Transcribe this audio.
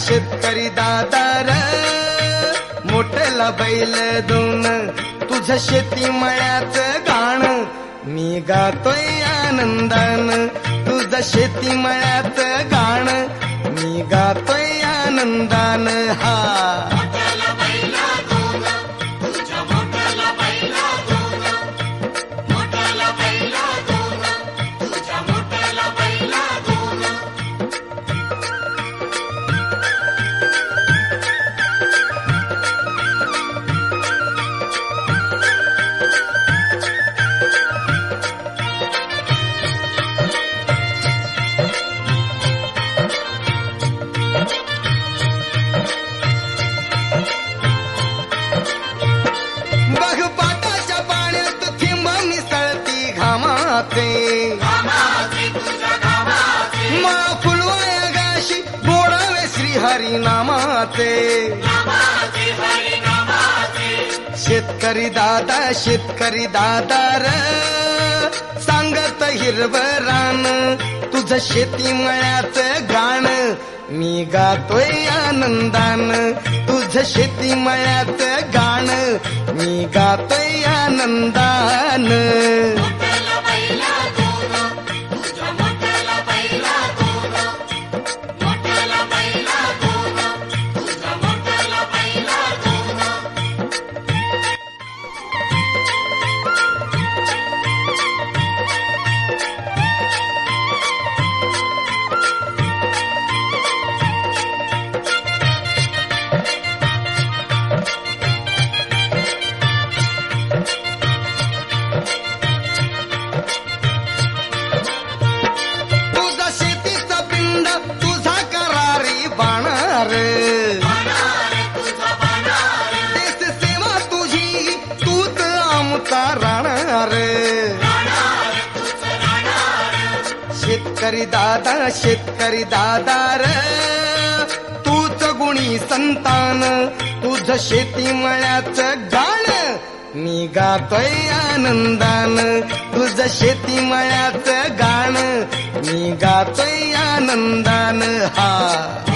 शेतकरी दादा र मोठला बैल दोन तुझं शेती मळ्याचं गाण मी गातोय आनंदान तुझं शेती मळ्याचं गाण मी गातोय आनंदान हा मा फुलवाया गाशी बोडावे श्रीहरी नामाचे शेतकरी दादा र सांगत हिरवं रान तुझं शेती मळ्याचं गाण मी गातोय आनंदान तुझं शेती मळ्याचं गाण मी गातोय आनंदान शेतकरी दादा र तूच गुणी संतान तुझं शेती मळ्याचं गाण मी गातोय आनंदान तुझं शेती मळ्याचं गाण मी गातोय आनंदान हा